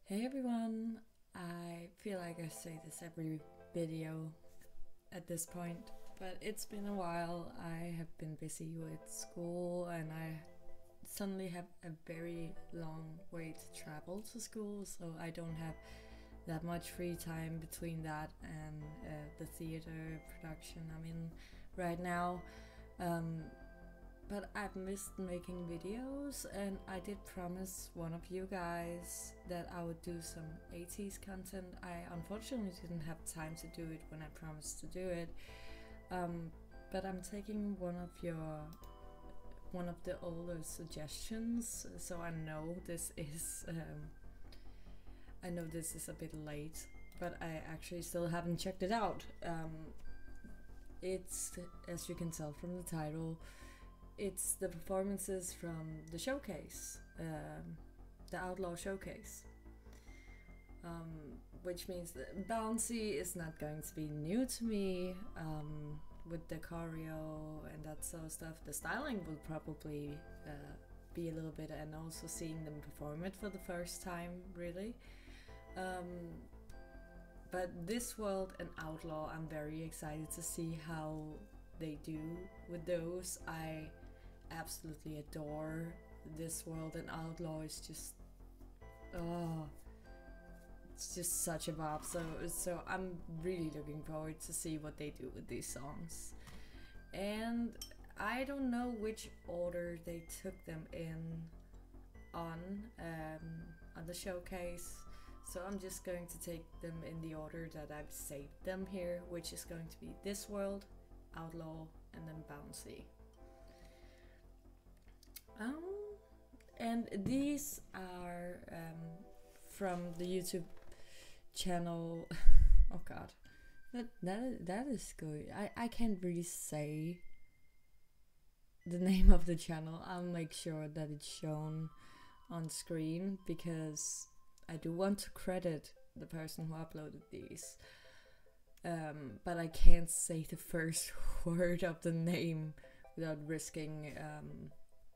Hey everyone, I feel like I say this every video at this point, but it's been a while. I have been busy with school and I suddenly have a very long way to travel to school, so I don't have that much free time between that and the theater production I'm in right now. But I've missed making videos, and I did promise one of you guys that I would do some Ateez content. I unfortunately didn't have time to do it when I promised to do it, but I'm taking one of the older suggestions, so I know this is a bit late, but I actually still haven't checked it out. It's, as you can tell from the title, it's the performances from the showcase, the Outlaw Showcase, which means that Bouncy is not going to be new to me, with the choreo and that sort of stuff. The styling will probably be a little bit, and also seeing them perform it for the first time, really. But This World and Outlaw, I'm very excited to see how they do with those. I absolutely adore This World, and Outlaw is just, oh, it's just such a vibe. So I'm really looking forward to see what they do with these songs. And I don't know which order they took them in on the showcase, so I'm just going to take them in the order that I've saved them here, which is going to be This World, Outlaw, and then Bouncy. And these are from the YouTube channel. Oh god, that is good. I can't really say the name of the channel. I'll make sure that it's shown on screen because I do want to credit the person who uploaded these. But I can't say the first word of the name without risking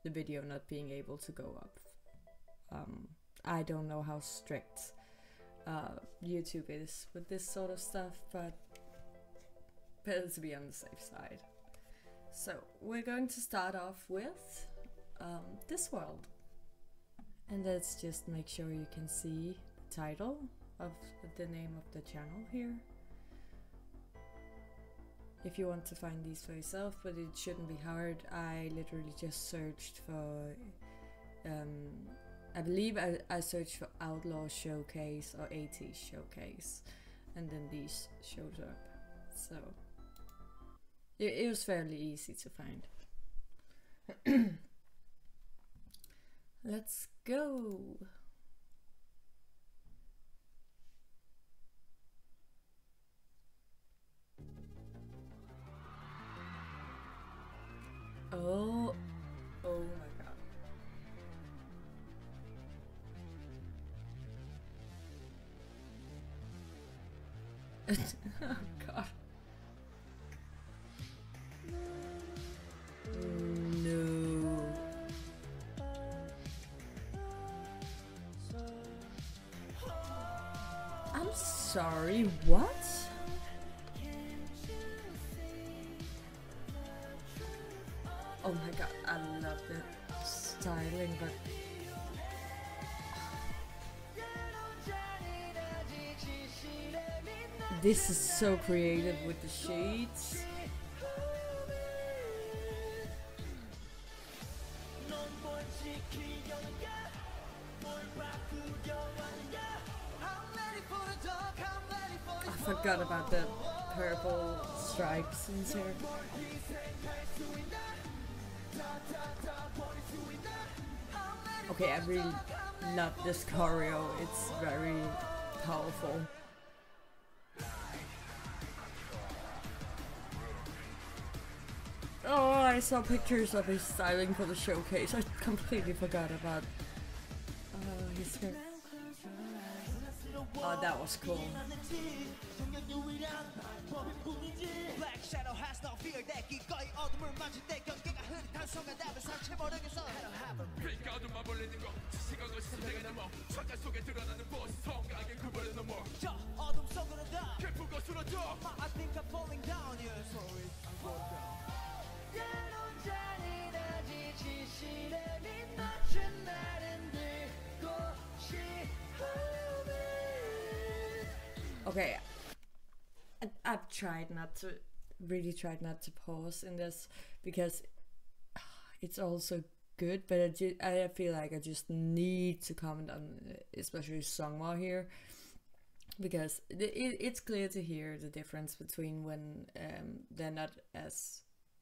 the video not being able to go up. I don't know how strict YouTube is with this sort of stuff, but better to be on the safe side. So we're going to start off with This World. And let's just make sure you can see the title of the name of the channel here, if you want to find these for yourself, but it shouldn't be hard. I literally just searched for, I believe I searched for Outlaw Showcase or Ateez Showcase, and then these showed up. So it was fairly easy to find. Let's go. Oh my god. Oh god. No. I'm sorry, what? Oh my god, I love the styling, but this is so creative with the shades. I forgot about the purple stripes in here. Okay, I really love this choreo, it's very powerful. Oh, I saw pictures of his styling for the showcase. I completely forgot about his hair. Oh, that was cool. Okay, I've tried not to, really tried not to pause in this because it's also good, but I feel like I just need to comment on especially Songwa here because it's clear to hear the difference between when they're not as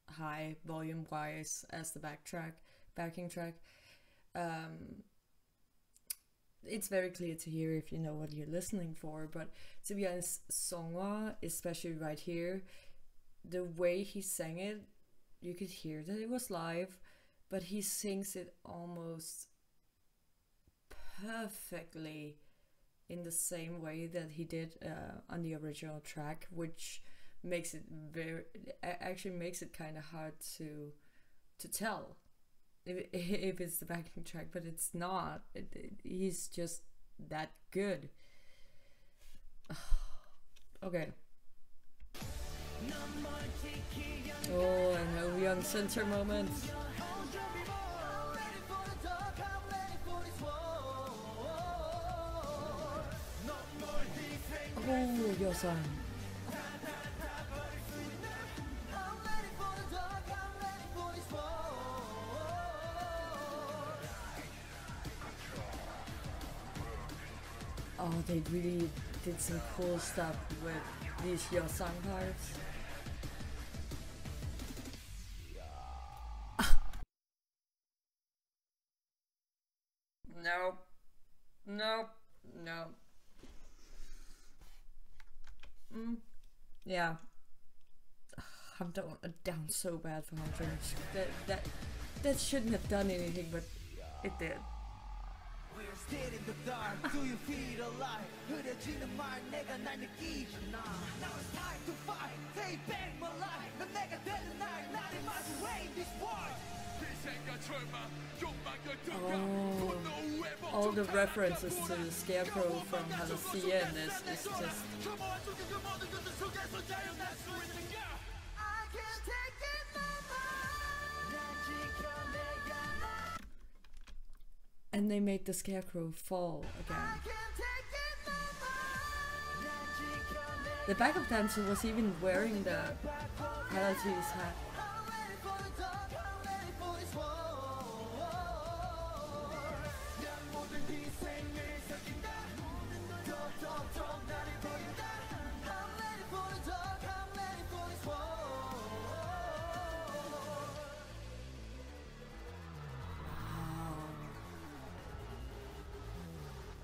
high volume wise as the backing track. It's very clear to hear if you know what you're listening for, but to be honest, Songwa, especially right here, the way he sang it, you could hear that it was live, but he sings it almost perfectly in the same way that he did on the original track, which makes it actually makes it kind of hard to tell if it's the backing track, but it's not. He's just that good. Okay. Oh, and a young center moment. Oh, your son. Oh, they really did some cool stuff with these Your Song parts. No. Yeah. I'm down so bad for Hunter. That shouldn't have done anything, but it did. Stayed in the dark, do you feel alive? 흐려지는 말 내가 날 느끼잖아. Now it's time to fight, take back my life. 난 내가 되는 날, 나를 마주해 this war. All the references to the Scarecrow from Halasia in this is just... And they make the Scarecrow fall again. The backup dancer was even wearing the Ateez hat.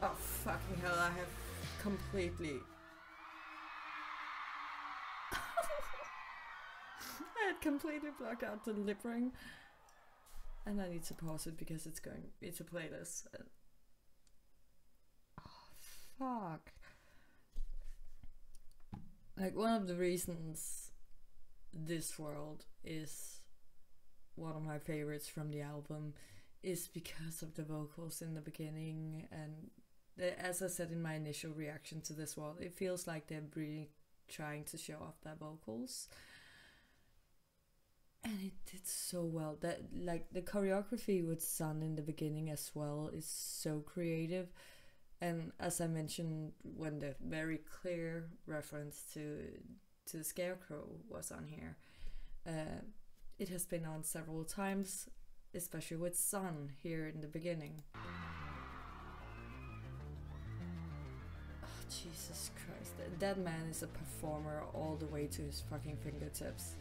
Oh fucking hell, I have completely... I had completely blocked out the lip ring. And I need to pause it because it's a playlist. Oh fuck. Like, one of the reasons This World is one of my favorites from the album is because of the vocals in the beginning, and as I said in my initial reaction to This World, it feels like they're really trying to show off their vocals, and it did so well. That, like, the choreography with Sun in the beginning as well is so creative, and as I mentioned when the very clear reference to the Scarecrow was on here, it has been on several times, especially with Sun here in the beginning. Oh, Jesus Christ, that man is a performer all the way to his fucking fingertips.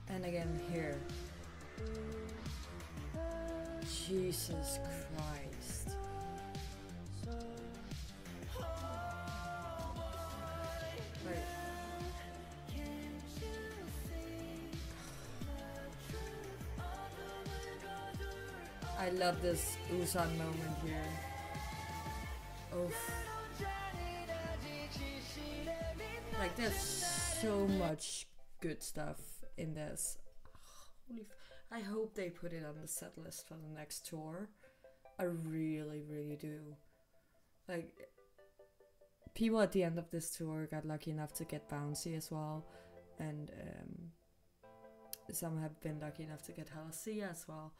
And again here. Jesus Christ. Right. I love this Usan moment here. Oof. Like, Like there's so much good stuff in this. I hope they put it on the set list for the next tour. I really, really do. Like, people at the end of this tour got lucky enough to get Bouncy as well, and some have been lucky enough to get Halcyon as well.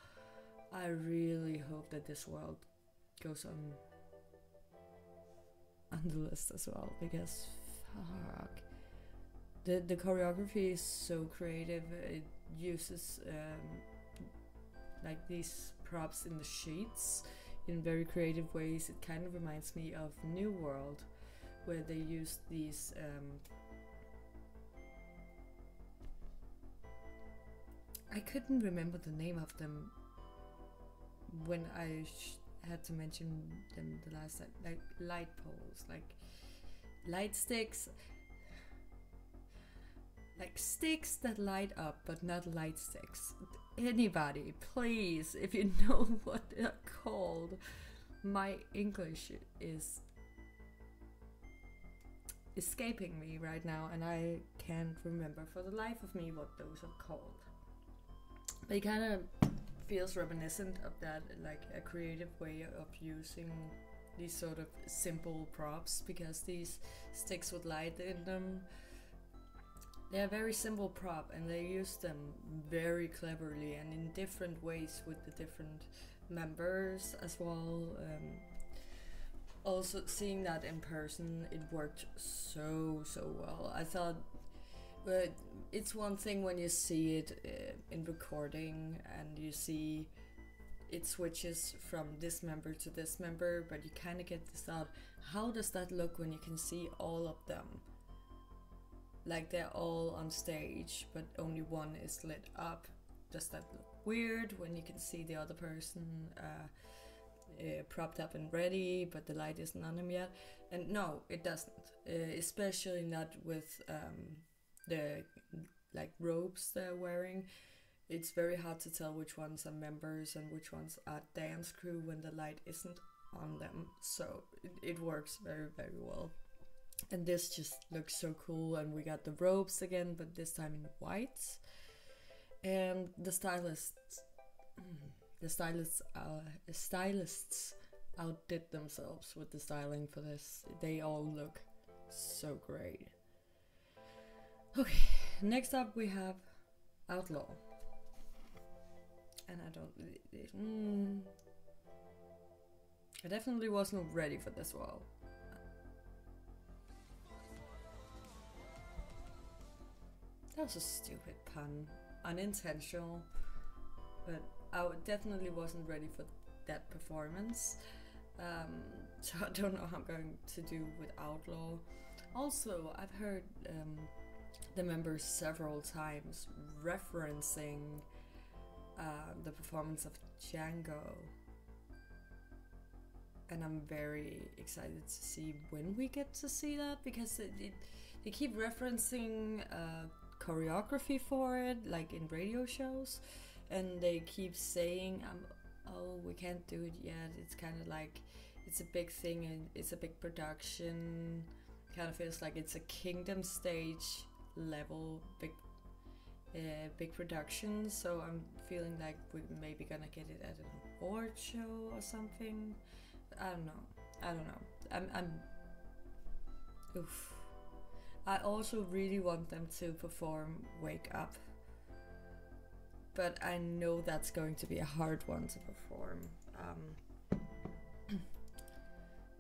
I really hope that this world goes on the list as well, because fuck, the choreography is so creative. It uses like these props in the sheets in very creative ways. It kind of reminds me of New World, where they used these I couldn't remember the name of them when I had to mention them the last time. Like light poles, like light sticks, like sticks that light up, but not light sticks. Anybody, please, if you know what they're called. My English is escaping me right now, and I can't remember for the life of me what those are called. But it kind of feels reminiscent of that, like a creative way of using these sort of simple props, because these sticks with light in them, they're a very simple prop, and they use them very cleverly and in different ways with the different members as well. Also seeing that in person, it worked so well. I thought, but it's one thing when you see it in recording and you see it switches from this member to this member, but you kind of get this thought, how does that look when you can see all of them? Like they're all on stage, but only one is lit up. Does that look weird when you can see the other person propped up and ready, but the light isn't on him yet? And no, it doesn't. Especially not with the like robes they're wearing. It's very hard to tell which ones are members and which ones are dance crew when the light isn't on them. So it works very well. And this just looks so cool, and we got the robes again, but this time in white. And the stylists outdid themselves with the styling for this. They all look so great. Okay, next up we have Outlaw. And I definitely wasn't ready for this well. That was a stupid pun, unintentional, but I definitely wasn't ready for that performance. So I don't know how I'm going to do with Outlaw. Also, I've heard the members several times referencing the performance of Django, and I'm very excited to see when we get to see that, because they keep referencing choreography for it, like in radio shows, and they keep saying, oh, we can't do it yet. It's kind of like it's a big thing and it's a big production. Kind of feels like it's a Kingdom stage level big production. So I'm feeling like we're maybe gonna get it at an award show or something. I don't know. I'm oof. I also really want them to perform Wake Up, but I know that's going to be a hard one to perform.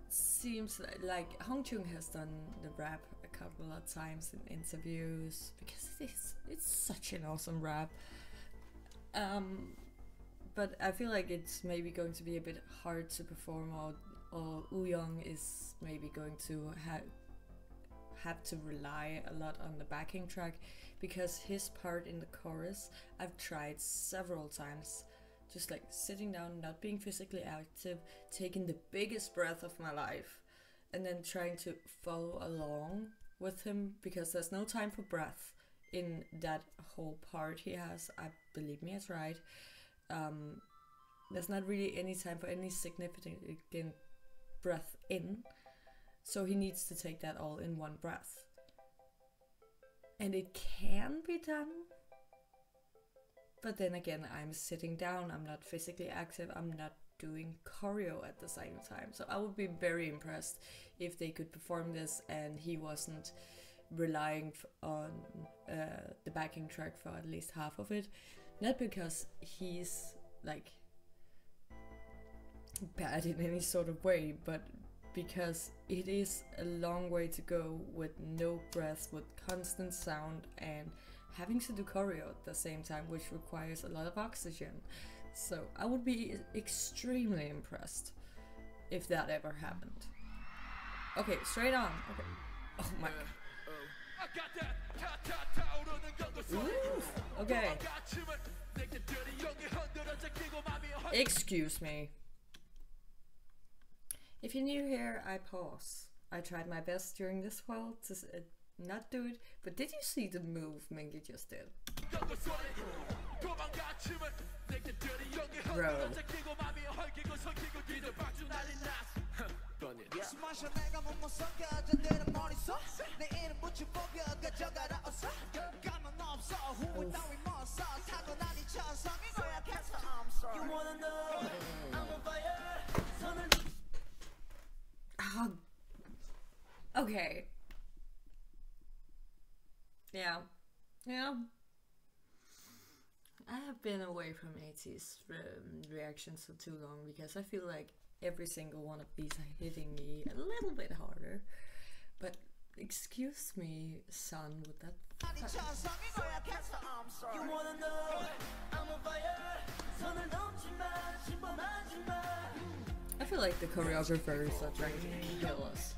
Seems like Hong Chung has done the rap a couple of times in interviews, because it's such an awesome rap. But I feel like it's maybe going to be a bit hard to perform, or Woo-young is maybe going to have to rely a lot on the backing track, because his part in the chorus, I've tried several times, just like sitting down, not being physically active, taking the biggest breath of my life, and then trying to follow along with him, because there's no time for breath in that whole part he has. Believe me, it's right. There's not really any time for any significant breath in, so he needs to take that all in one breath. And it can be done. But then again, I'm sitting down, I'm not physically active, I'm not doing choreo at the same time. So I would be very impressed if they could perform this and he wasn't relying on the backing track for at least half of it. Not because he's like bad in any sort of way, but because it is a long way to go with no breath, with constant sound and having to do choreo at the same time, which requires a lot of oxygen. So I would be extremely impressed if that ever happened. Okay, straight on. Okay. Oh my god. Ooh, okay. Excuse me. If you're new here, I pause. I tried my best during this while to not do it, but did you see the move Mingy just did? Bro. Okay. Yeah. I have been away from Ateez reactions for too long because I feel like every single one of these are hitting me a little bit harder. But excuse me, son, with that. I feel like the choreographers are trying to kill us.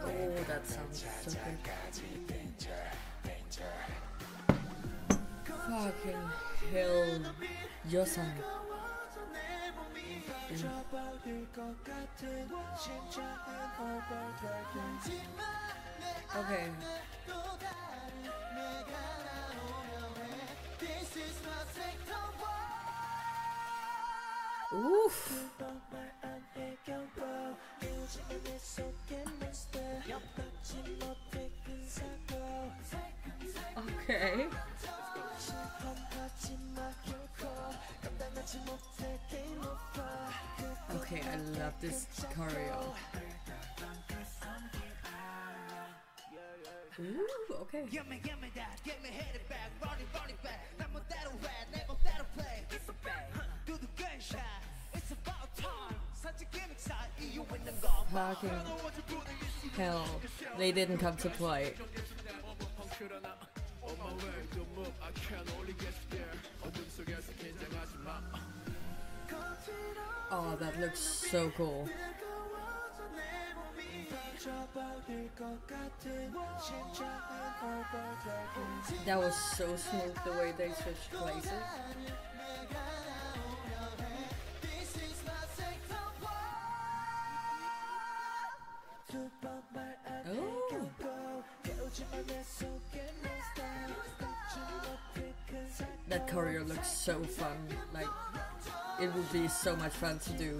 Oh, that sounds so good. Fucking hell. Your song. Okay. Oof. Okay. Okay, I love this choreo. Ooh, okay. Give me that, get me headed back, run it back. Never that'll red, never that'll play. It's a bang, do the gunshot. It's about time. Such a gimmick side, you win the golf. Fucking hell, they didn't come to play. Oh, that looks so cool. That was so smooth the way they switched places. Oh. That choreo looks so fun. Like, it would be so much fun to do.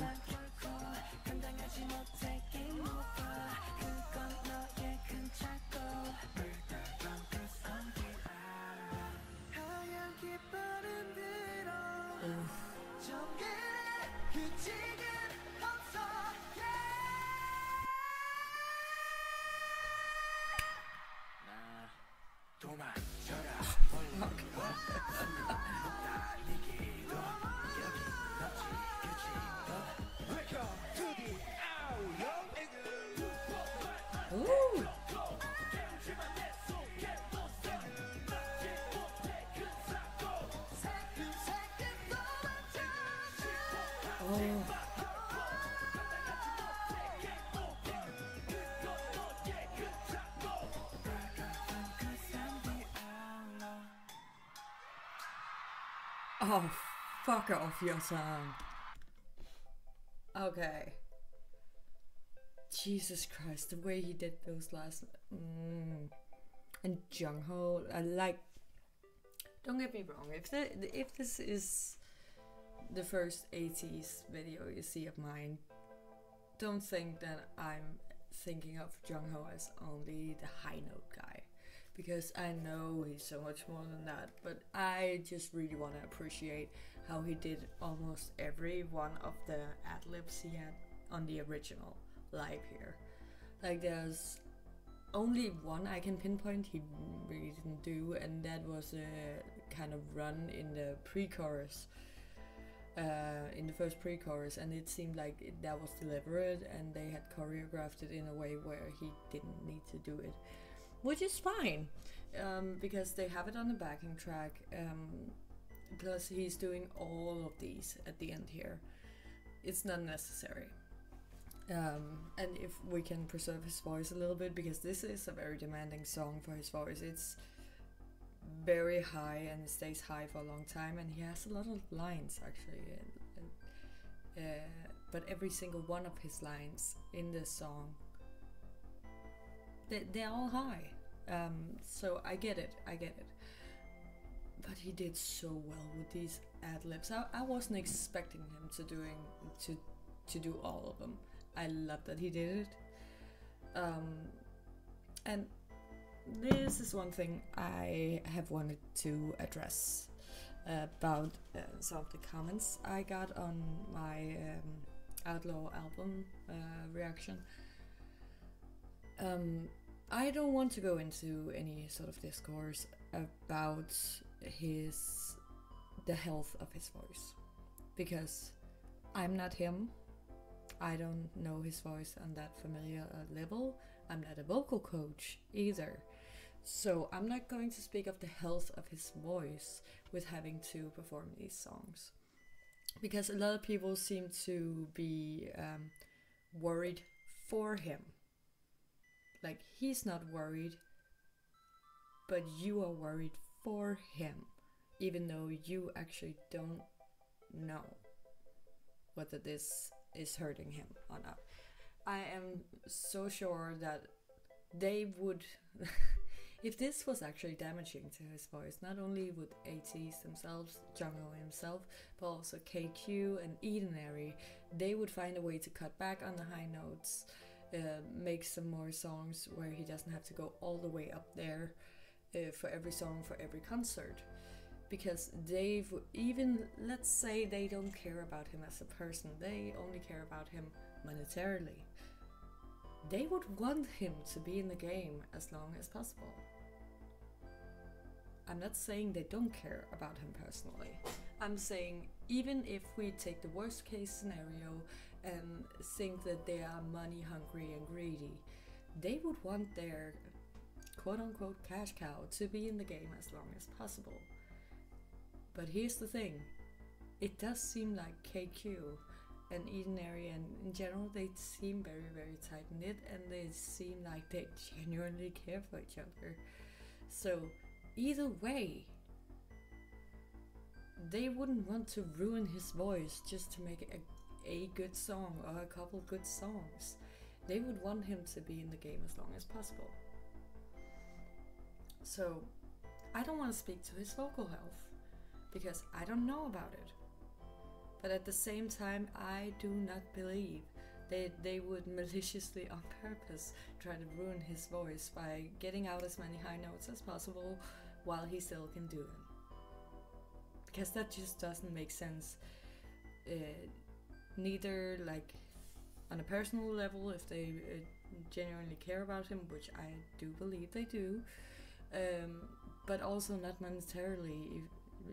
Oh, fuck off your song. Okay. Jesus Christ, the way he did those last... And Jungho, I like... Don't get me wrong, if this is the first Ateez video you see of mine, don't think that I'm thinking of Jungho as only the high note guy, because I know he's so much more than that, but I just really want to appreciate how he did almost every one of the ad-libs he had on the original live here. Like there's only one I can pinpoint he really didn't do, and that was a kind of run in the pre-chorus, in the first pre-chorus, and it seemed like that was deliberate and they had choreographed it in a way where he didn't need to do it, which is fine, because they have it on the backing track. Plus he's doing all of these at the end here. It's not necessary. And if we can preserve his voice a little bit, because this is a very demanding song for his voice. It's very high and it stays high for a long time, and he has a lot of lines actually, but every single one of his lines in this song, they're all high. So I get it. But he did so well with these ad-libs. I wasn't expecting him to do all of them. I love that he did it. And this is one thing I have wanted to address about some of the comments I got on my Outlaw album reaction. I don't want to go into any sort of discourse about the health of his voice, because I'm not him. I don't know his voice on that familiar level. I'm not a vocal coach either. So I'm not going to speak of the health of his voice with having to perform these songs. Because a lot of people seem to be worried for him. Like, he's not worried, but you are worried for him, even though you actually don't know whether this is hurting him or not. I am so sure that they would, if this was actually damaging to his voice, not only would Ateez themselves, Jungho himself, but also KQ and Edenary, they would find a way to cut back on the high notes, make some more songs where he doesn't have to go all the way up there for every song, for every concert. Because they've, even, let's say they don't care about him as a person, they only care about him monetarily. They would want him to be in the game as long as possible. I'm not saying they don't care about him personally. I'm saying even if we take the worst case scenario and think that they are money hungry and greedy, they would want their quote-unquote cash cow to be in the game as long as possible. But here's the thing, it does seem like KQ and Edenary and in general, they seem very, very tight-knit, and they seem like they genuinely care for each other. So either way, they wouldn't want to ruin his voice just to make a good song or a couple good songs. They would want him to be in the game as long as possible. So I don't want to speak to his vocal health, because I don't know about it. But at the same time, I do not believe they would maliciously on purpose try to ruin his voice by getting out as many high notes as possible while he still can do them. Because that just doesn't make sense. Neither like on a personal level, if they genuinely care about him, which I do believe they do, but also not monetarily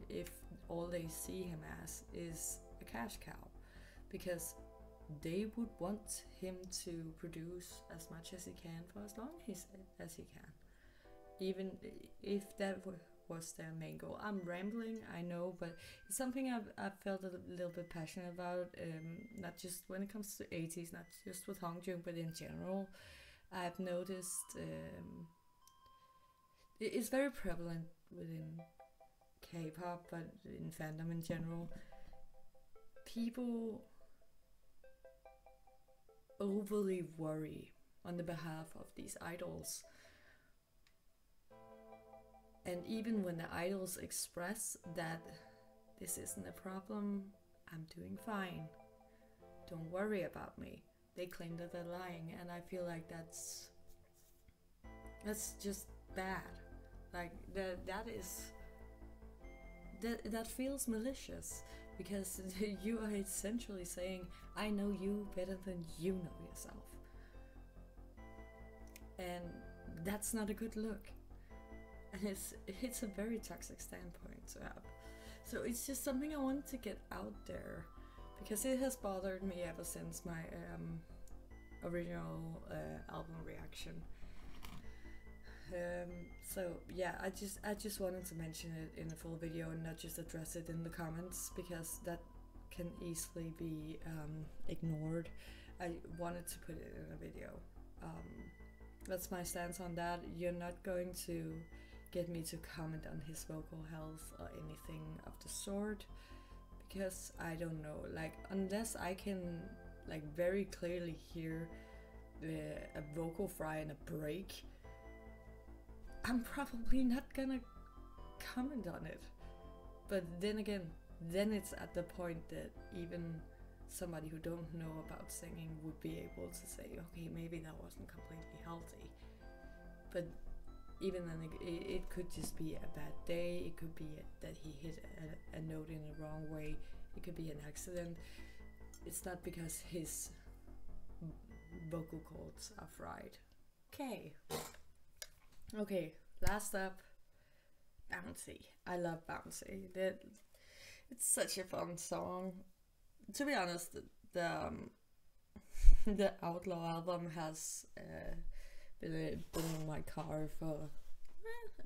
if all they see him as is a cash cow, because they would want him to produce as much as he can for as long as he can, even if that was their main goal. I'm rambling, I know, but it's something I've felt a little bit passionate about, not just when it comes to Ateez, not just with Hongjung, but in general. I've noticed it's very prevalent within K-pop, but in fandom in general, people overly worry on the behalf of these idols. And even when the idols express that this isn't a problem, I'm doing fine, don't worry about me, they claim that they're lying, and I feel like that's just bad. Like that feels malicious, because you are essentially saying, I know you better than you know yourself. And that's not a good look. And it's a very toxic standpoint to have. So it's just something I wanted to get out there, because it has bothered me ever since my original album reaction. So yeah, I just wanted to mention it in a full video and not just address it in the comments, because that can easily be ignored. I wanted to put it in a video. That's my stance on that. You're not going to get me to comment on his vocal health or anything of the sort, because I don't know, like, unless I can like very clearly hear a vocal fry and a break, I'm probably not gonna comment on it. But then again, then it's at the point that even somebody who don't know about singing would be able to say, okay, maybe that wasn't completely healthy. But even then, it could just be a bad day. It could be that he hit a note in the wrong way. It could be an accident. It's not because his vocal cords are fried. Okay, last up, Bouncy. I love Bouncy. It's such a fun song. To be honest, the Outlaw album has been in my car for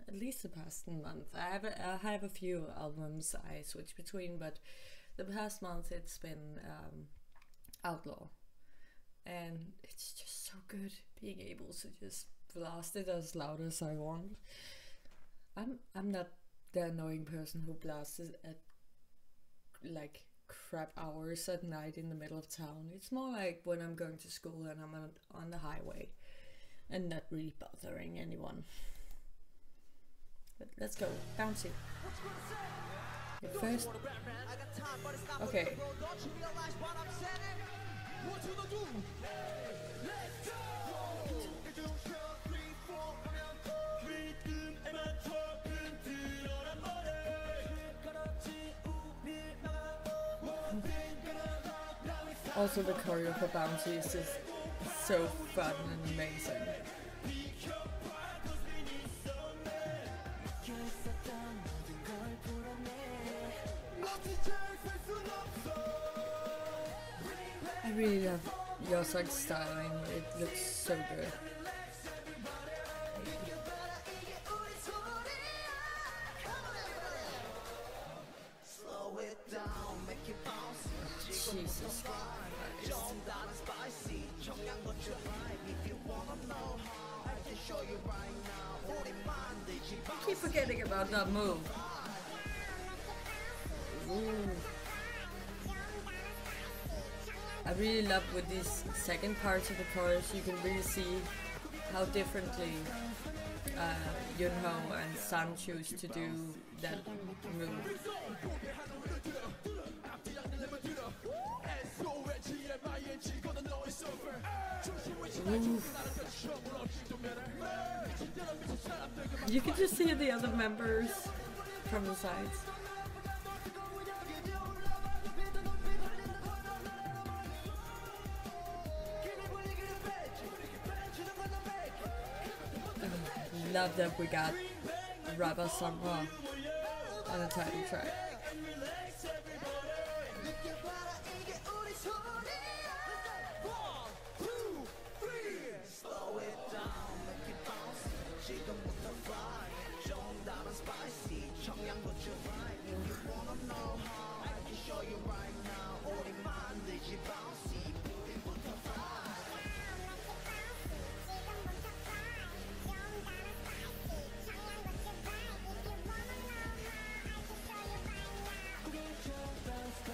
at least the past month. I have a few albums I switch between, but the past month it's been Outlaw, and it's just so good being able to just blast it as loud as I want. I'm not the annoying person who blasts it at like crap hours at night in the middle of town. It's more like when I'm going to school and I'm on the highway and not really bothering anyone. But let's go, Bouncy. First, okay. Also, the choreo for Bouncy is just so fun and amazing. I really love Yosak's styling, it looks so good. Jesus Christ. I keep forgetting about that move. Ooh. I really love with these second parts of the chorus, you can really see how differently Yunho and San choose to do that move. Ooh. You can just see the other members from the sides. Love that we got Raba Sangha on the title track.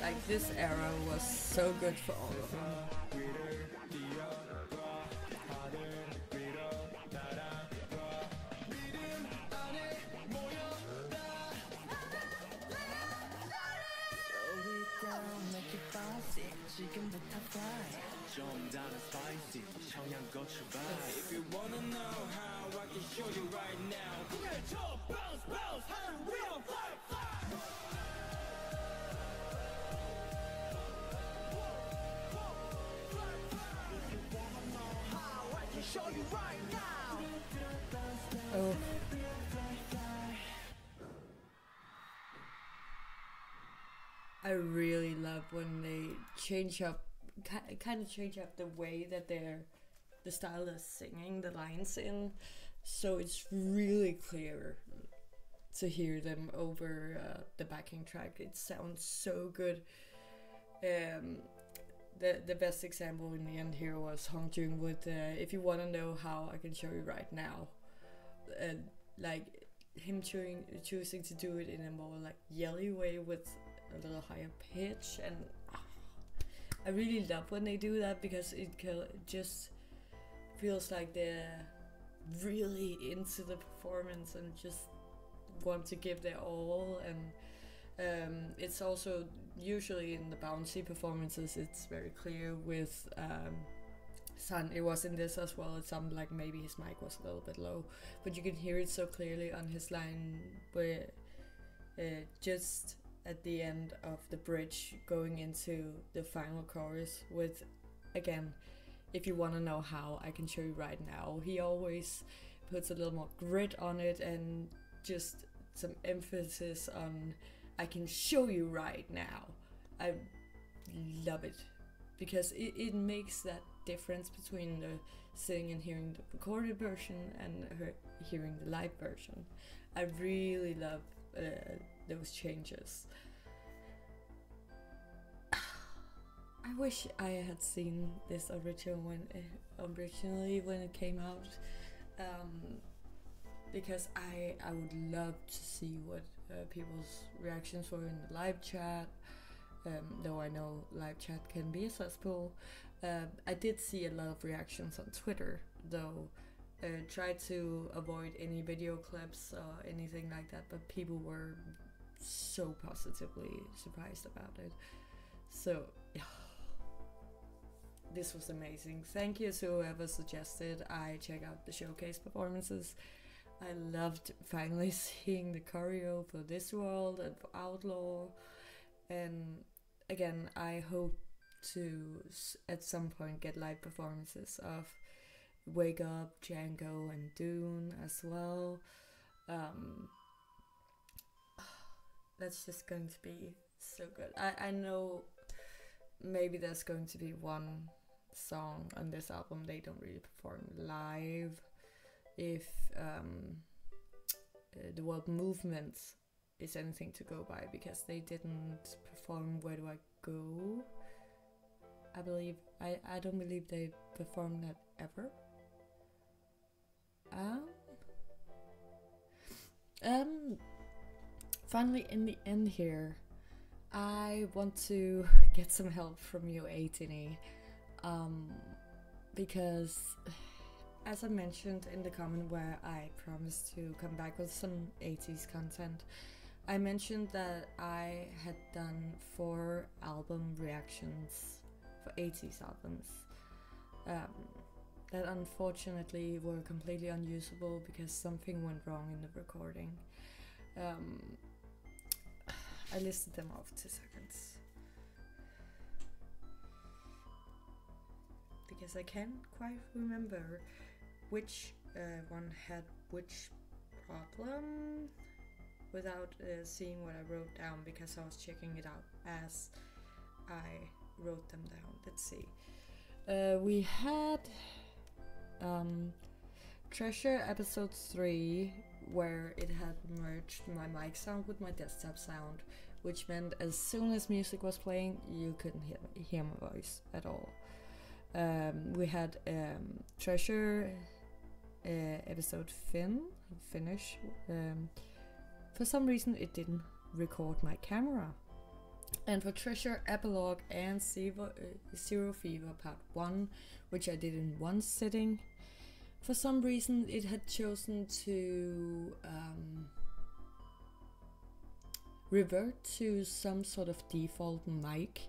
Like, this era was so good for all of them. 좀 다른 spicy 청양고추 vibe. If you wanna know how, I can show you right now. 그냥 저 bounce bounce 하늘 위로 fly fly. If you wanna know how, I can show you right now. Oh. I really love when they change up, kind of change up the way that the style is singing the lines in, so it's really clear to hear them over the backing track. It sounds so good. The best example in the end here was Hongjun with "If you wanna know how, I can show you right now," like him choosing to do it in a more like yelly way with a little higher pitch, and I really love when they do that because it just feels like they're really into the performance and just want to give their all. And it's also usually in the bouncy performances, it's very clear with Sun. It was in this as well. It sounded like maybe his mic was a little bit low, but you can hear it so clearly on his line where just at the end of the bridge going into the final chorus with, again, if you want to know how, I can show you right now. He always puts a little more grit on it and just some emphasis on I can show you right now. I love it because it makes that difference between the singing and hearing the recorded version and hearing the live version. I really love those changes. I wish I had seen this originally when it came out, because I would love to see what people's reactions were in the live chat, though I know live chat can be a cesspool. I did see a lot of reactions on Twitter, though. Tried to avoid any video clips or anything like that, but people were so positively surprised about it. So, yeah. This was amazing. Thank you to whoever suggested I check out the showcase performances. I loved finally seeing the choreo for This World and for Outlaw. And again, I hope to at some point get live performances of Wake Up, Django and Dune as well. That's just going to be so good. I know maybe there's going to be one song on this album they don't really perform live. If the word movement is anything to go by, because they didn't perform Where Do I Go? I don't believe they performed that ever. Finally, in the end here, I want to get some help from you, Ateez, because as I mentioned in the comment where I promised to come back with some Ateez content, I mentioned that I had done 4 album reactions for Ateez albums that unfortunately were completely unusable because something went wrong in the recording. I listed them off 2 seconds because I can't quite remember which one had which problem without seeing what I wrote down, because I was checking it out as I wrote them down. Let's see. We had Treasure episode 3, where it had merged my mic sound with my desktop sound, which meant as soon as music was playing, you couldn't hear my voice at all. We had Treasure episode finish. For some reason, it didn't record my camera. And for Treasure Epilogue and Zero Fever Part 1, which I did in one sitting, for some reason it had chosen to revert to some sort of default mic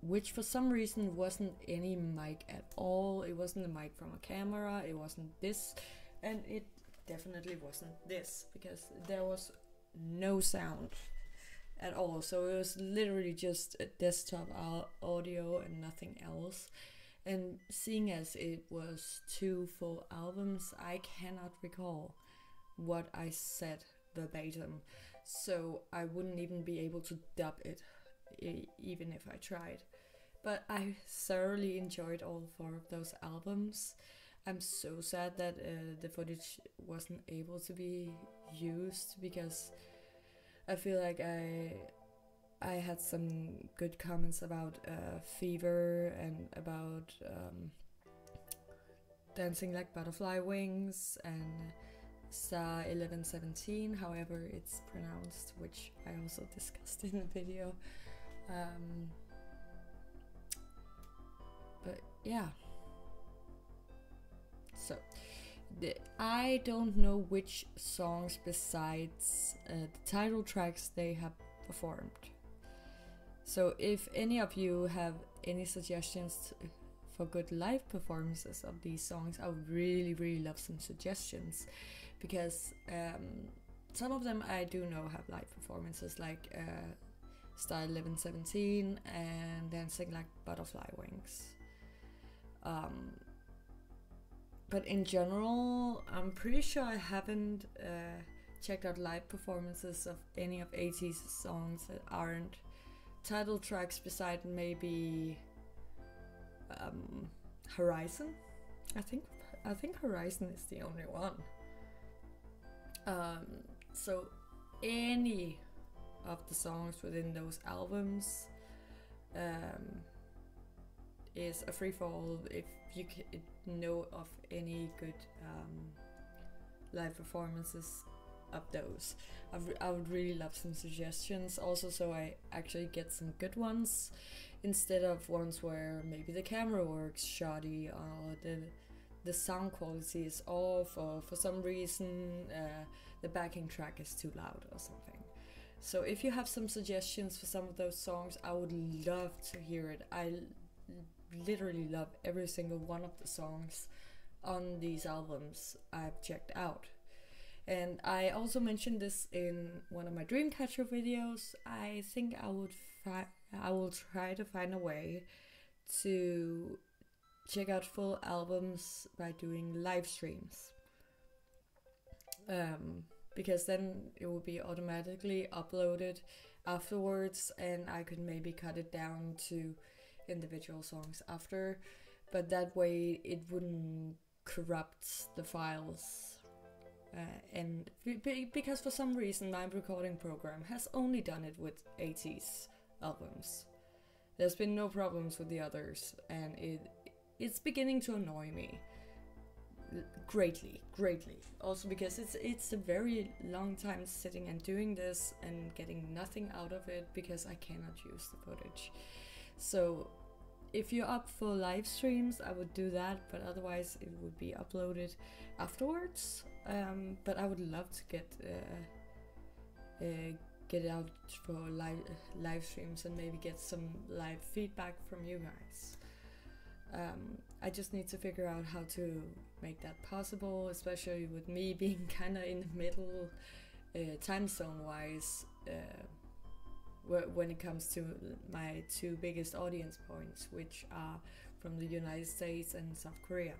which for some reason wasn't any mic at all. It wasn't a mic from a camera, it wasn't this, and it definitely wasn't this, because there was no sound at all. So it was literally just a desktop audio and nothing else. And seeing as it was 2 full albums, I cannot recall what I said verbatim, so I wouldn't even be able to dub it, even if I tried. But I thoroughly enjoyed all 4 of those albums. I'm so sad that the footage wasn't able to be used, because I feel like I had some good comments about Fever and about Dancing Like Butterfly Wings and Star 1117, however it's pronounced, which I also discussed in the video. But yeah. So, I don't know which songs besides the title tracks they have performed. So if any of you have any suggestions for good live performances of these songs, I would really love some suggestions, because some of them I do know have live performances, like Star 1117 and Dancing Like Butterfly Wings. But in general, I'm pretty sure I haven't checked out live performances of any of Ateez's songs that aren't title tracks, beside maybe Horizon. I think Horizon is the only one. So any of the songs within those albums is a free for all if you know of any good live performances of those. I would really love some suggestions also, so I actually get some good ones instead of ones where maybe the camera works shoddy or the sound quality is off, or for some reason the backing track is too loud or something. So if you have some suggestions for some of those songs, I would love to hear it. I literally love every single one of the songs on these albums I've checked out. And I also mentioned this in one of my Dreamcatcher videos. I think I will try to find a way to check out full albums by doing live streams. Because then it will be automatically uploaded afterwards, and I could maybe cut it down to individual songs after, but that way it wouldn't corrupt the files. And because for some reason my recording program has only done it with Ateez albums. There's been no problems with the others, and it's beginning to annoy me greatly. Also because it's a very long time sitting and doing this and getting nothing out of it because I cannot use the footage. So if you're up for live streams, I would do that, but otherwise it would be uploaded afterwards. But I would love to get it out for live streams and maybe get some live feedback from you guys. I just need to figure out how to make that possible, especially with me being kind of in the middle time zone wise when it comes to my 2 biggest audience points, which are from the United States and South Korea.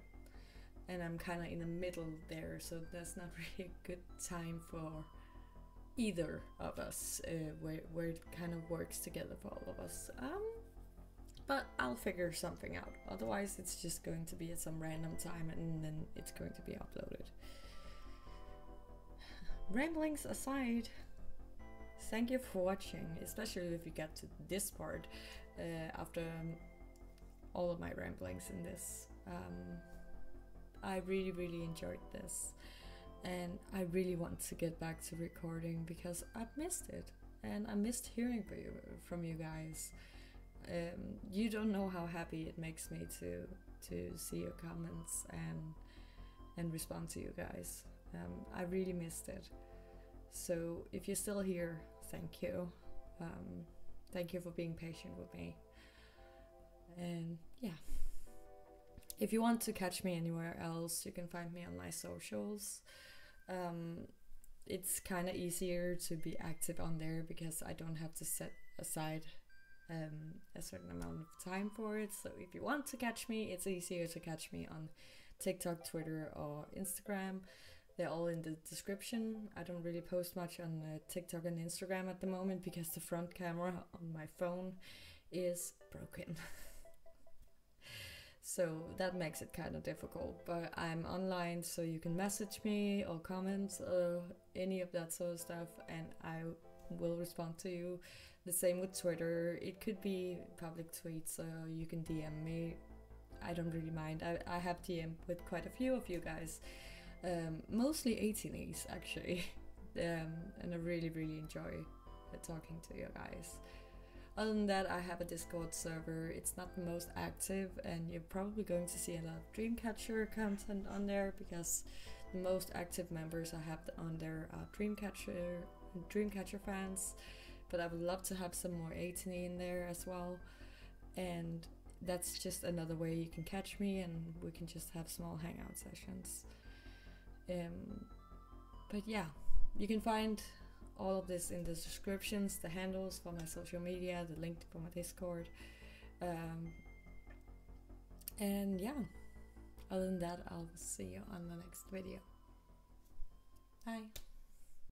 And I'm kind of in the middle there, so that's not really a good time for either of us, where it kind of works together for all of us. But I'll figure something out. Otherwise, it's just going to be at some random time, and then it's going to be uploaded. Ramblings aside, thank you for watching, especially if you get to this part after all of my ramblings in this. I really enjoyed this, and I really want to get back to recording because I've missed it, and I missed hearing from you guys. You don't know how happy it makes me to see your comments and respond to you guys. I really missed it. So if you're still here, thank you. Thank you for being patient with me. And yeah, if you want to catch me anywhere else, you can find me on my socials. It's kind of easier to be active on there because I don't have to set aside a certain amount of time for it. So if you want to catch me, it's easier to catch me on TikTok, Twitter, or Instagram. They're all in the description. I don't really post much on TikTok and Instagram at the moment because the front camera on my phone is broken. So that makes it kind of difficult, but I'm online, so you can message me or comment or any of that sort of stuff, and I will respond to you. The same with Twitter. It could be public tweets, so you can DM me. I don't really mind. I have DM with quite a few of you guys, mostly Ateez actually, and I really enjoy talking to you guys. Other than that, I have a Discord server. It's not the most active, and you're probably going to see a lot of Dreamcatcher content on there because the most active members I have on there are Dreamcatcher fans. But I would love to have some more Ateez in there as well, and that's just another way you can catch me, and we can just have small hangout sessions. But yeah, you can find all of this in the descriptions, the handles for my social media, the link for my Discord. And yeah, other than that, I'll see you on the next video. Bye.